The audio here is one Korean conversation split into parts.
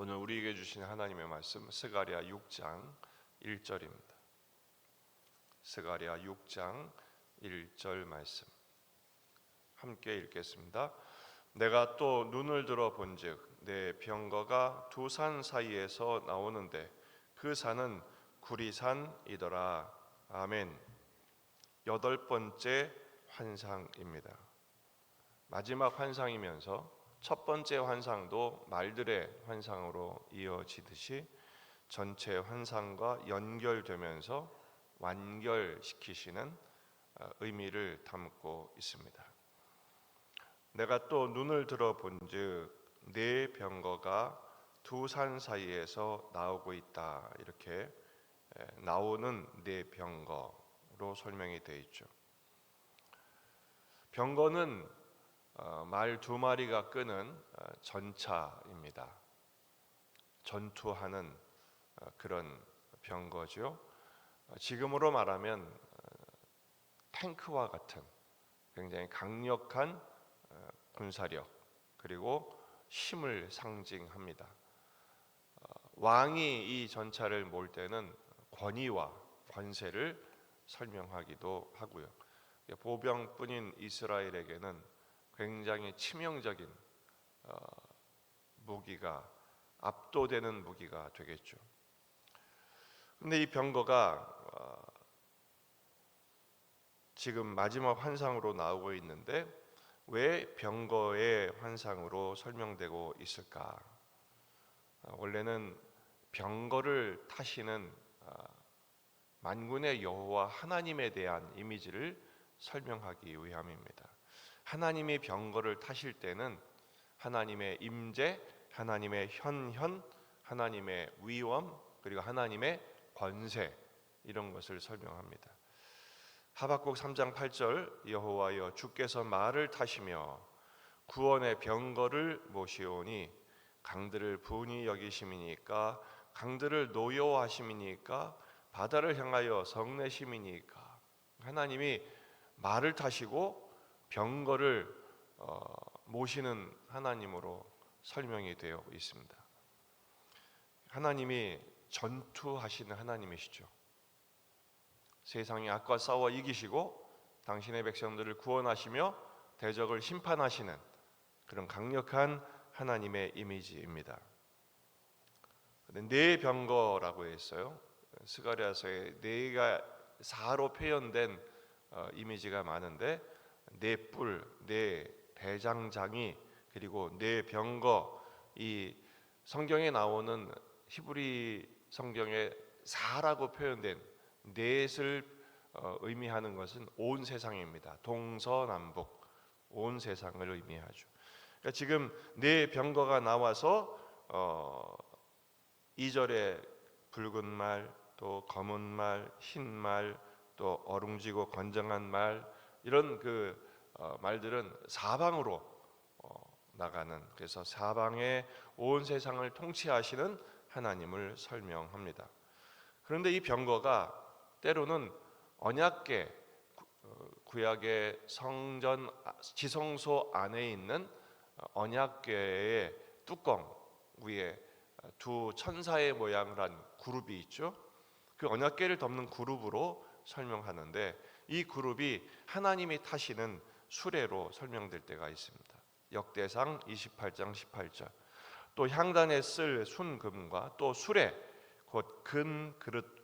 오늘 우리에게 주신 하나님의 말씀 스가랴 6장 1절입니다. 스가랴 6장 1절 말씀 함께 읽겠습니다. 내가 또 눈을 들어 본즉 내 병거가 두 산 사이에서 나오는데 그 산은 구리산이더라. 아멘. 여덟 번째 환상입니다. 마지막 환상이면서 첫 번째 환상도 말들의 환상으로 이어지듯이 전체 환상과 연결되면서 완결시키시는 의미를 담고 있습니다. 내가 또 눈을 들어 본즉 네 병거가 두 산 사이에서 나오고 있다. 이렇게 나오는 네 병거로 설명이 되어 있죠. 병거는 말 두 마리가 끄는 전차입니다. 전투하는 그런 병거죠. 지금으로 말하면 탱크와 같은 굉장히 강력한 군사력 그리고 힘을 상징합니다. 왕이 이 전차를 몰 때는 권위와 권세를 설명하기도 하고요. 보병뿐인 이스라엘에게는 굉장히 치명적인 무기가 압도되는 무기가 되겠죠. 그런데 이 병거가 지금 마지막 환상으로 나오고 있는데 왜 병거의 환상으로 설명되고 있을까? 원래는 병거를 타시는 만군의 여호와 하나님에 대한 이미지를 설명하기 위함입니다. 하나님이 병거를 타실 때는 하나님의 임재, 하나님의 현현, 하나님의 위엄, 그리고 하나님의 권세 이런 것을 설명합니다. 하박국 3장 8절 여호와여 주께서 말을 타시며 구원의 병거를 모시오니 강들을 분이 여기심이니까 강들을 노여워하심이니까 바다를 향하여 성내심이니까 하나님이 말을 타시고 병거를 모시는 하나님으로 설명이 되어 있습니다. 하나님이 전투하시는 하나님이시죠. 세상의 악과 싸워 이기시고 당신의 백성들을 구원하시며 대적을 심판하시는 그런 강력한 하나님의 이미지입니다. 네 병거라고 했어요. 스가랴서에 네가 사로 표현된 이미지가 많은데 네 뿔, 네 대장장이 그리고 네 병거 이 성경에 나오는 히브리 성경에 사라고 표현된 넷을 의미하는 것은 온 세상입니다. 동서남북 온 세상을 의미하죠. 그러니까 지금 네 병거가 나와서 2절에 붉은 말, 또 검은 말, 흰 말, 또 어룽지고 건정한 말 이런 말들은 사방으로 나가는 그래서 사방의 온 세상을 통치하시는 하나님을 설명합니다. 그런데 이 병거가 때로는 언약궤 구약의 성전 지성소 안에 있는 언약궤의 뚜껑 위에 두 천사의 모양을 한 그룹이 있죠. 그 언약궤를 덮는 그룹으로 설명하는데 이 그룹이 하나님이 타시는 수레로 설명될 때가 있습니다. 역대상 28장 18절 또 향단에 쓸 순금과 또 수레 곧 금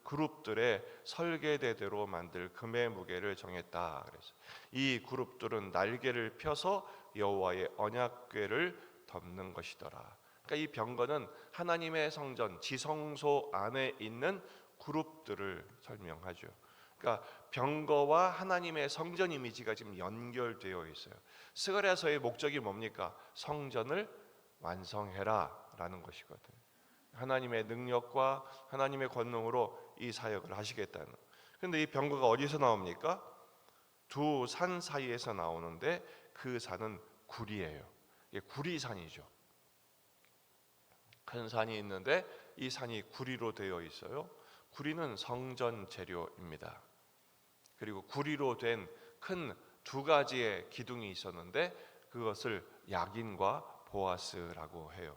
그룹들의 설계대대로 만들 금의 무게를 정했다. 그래서 이 그룹들은 날개를 펴서 여호와의 언약궤를 덮는 것이더라. 그러니까 이 병거는 하나님의 성전 지성소 안에 있는 그룹들을 설명하죠. 그러니까 병거와 하나님의 성전 이미지가 지금 연결되어 있어요. 스가랴서의 목적이 뭡니까? 성전을 완성해라 라는 것이거든요. 하나님의 능력과 하나님의 권능으로 이 사역을 하시겠다는. 그런데 이 병거가 어디서 나옵니까? 두 산 사이에서 나오는데 그 산은 구리예요. 이게 구리산이죠. 큰 산이 있는데 이 산이 구리로 되어 있어요. 구리는 성전 재료입니다. 그리고 구리로 된 큰 두 가지의 기둥이 있었는데 그것을 야긴과 보아스라고 해요.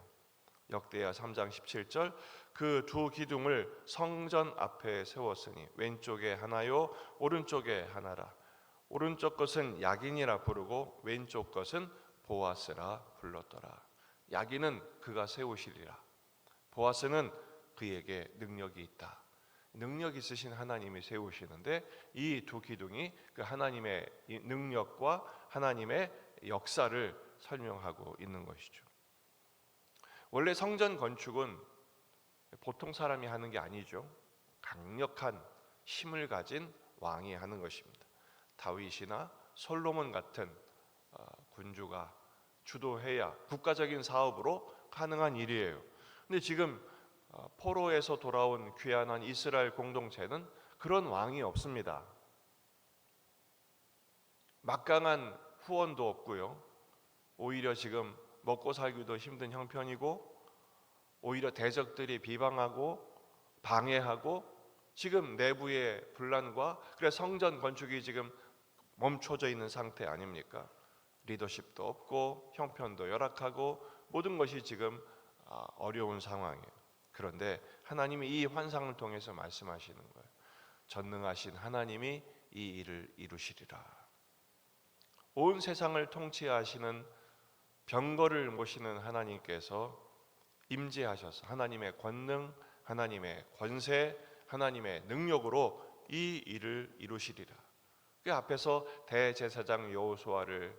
역대하 3장 17절 그 두 기둥을 성전 앞에 세웠으니 왼쪽에 하나요 오른쪽에 하나라. 오른쪽 것은 야긴이라 부르고 왼쪽 것은 보아스라 불렀더라. 야긴은 그가 세우시리라. 보아스는 그에게 능력이 있다. 능력 있으신 하나님이 세우시는데 이 두 기둥이 그 하나님의 능력과 하나님의 역사를 설명하고 있는 것이죠. 원래 성전 건축은 보통 사람이 하는 게 아니죠. 강력한 힘을 가진 왕이 하는 것입니다. 다윗이나 솔로몬 같은 군주가 주도해야 국가적인 사업으로 가능한 일이에요. 근데 지금 포로에서 돌아온 귀환한 이스라엘 공동체는 그런 왕이 없습니다. 막강한 후원도 없고요. 오히려 지금 먹고 살기도 힘든 형편이고 오히려 대적들이 비방하고 방해하고 지금 내부의 분란과 그래서 성전 건축이 지금 멈춰져 있는 상태 아닙니까? 리더십도 없고 형편도 열악하고 모든 것이 지금 어려운 상황이에요. 그런데 하나님이 이 환상을 통해서 말씀하시는 거예요. 전능하신 하나님이 이 일을 이루시리라. 온 세상을 통치하시는 병거를 모시는 하나님께서 임재하셔서 하나님의 권능, 하나님의 권세, 하나님의 능력으로 이 일을 이루시리라. 그 앞에서 대제사장 여호수아를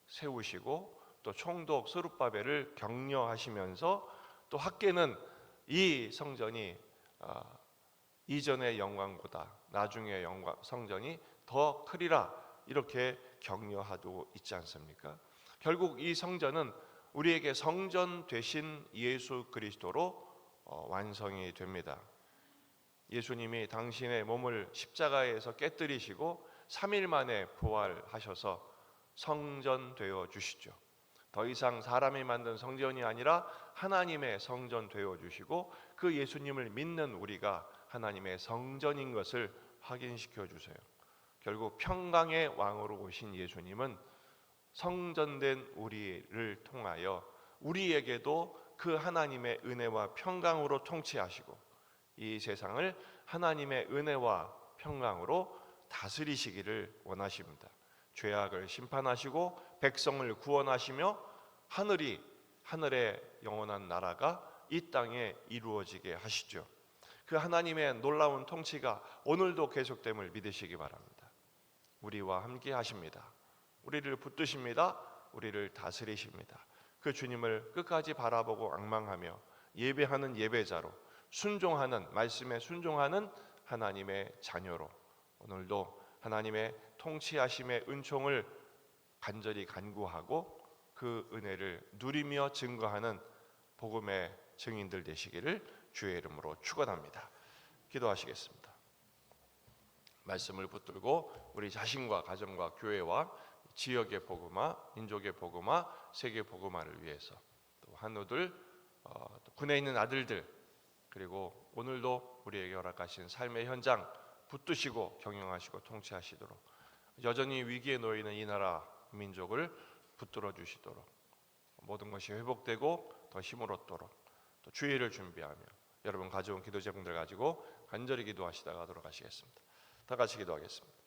세우시고 또 총독 스룹바벨을 격려하시면서 또 학계는 이 성전이 이전의 영광보다 나중의 영광 성전이 더 크리라 이렇게 격려하고 있지 않습니까? 결국 이 성전은 우리에게 성전 되신 예수 그리스도로 완성이 됩니다. 예수님이 당신의 몸을 십자가에서 깨뜨리시고 3일 만에 부활하셔서 성전 되어 주시죠. 더 이상 사람이 만든 성전이 아니라 하나님의 성전 되어 주시고 그 예수님을 믿는 우리가 하나님의 성전인 것을 확인시켜 주세요. 결국 평강의 왕으로 오신 예수님은 성전된 우리를 통하여 우리에게도 그 하나님의 은혜와 평강으로 통치하시고 이 세상을 하나님의 은혜와 평강으로 다스리시기를 원하십니다. 죄악을 심판하시고 백성을 구원하시며 하늘의 영원한 나라가 이 땅에 이루어지게 하시죠. 그 하나님의 놀라운 통치가 오늘도 계속됨을 믿으시기 바랍니다. 우리와 함께 하십니다. 우리를 붙드십니다. 우리를 다스리십니다. 그 주님을 끝까지 바라보고 앙망하며 예배하는 예배자로 순종하는 말씀에 순종하는 하나님의 자녀로 오늘도 하나님의 통치하심의 은총을 간절히 간구하고 그 은혜를 누리며 증거하는 복음의 증인들 되시기를 주의 이름으로 축원합니다. 기도하시겠습니다. 말씀을 붙들고 우리 자신과 가정과 교회와 지역의 복음화, 민족의 복음화, 세계 복음화를 위해서 또 한우들, 또 군에 있는 아들들 그리고 오늘도 우리에게 허락하신 삶의 현장 붙드시고 경영하시고 통치하시도록 여전히 위기에 놓이는 이 나라 민족을 붙들어 주시도록 모든 것이 회복되고 더 힘을 얻도록 또 주의를 준비하며 여러분 가져온 기도 제목들 가지고 간절히 기도하시다가 돌아가시겠습니다. 다 같이 기도하겠습니다.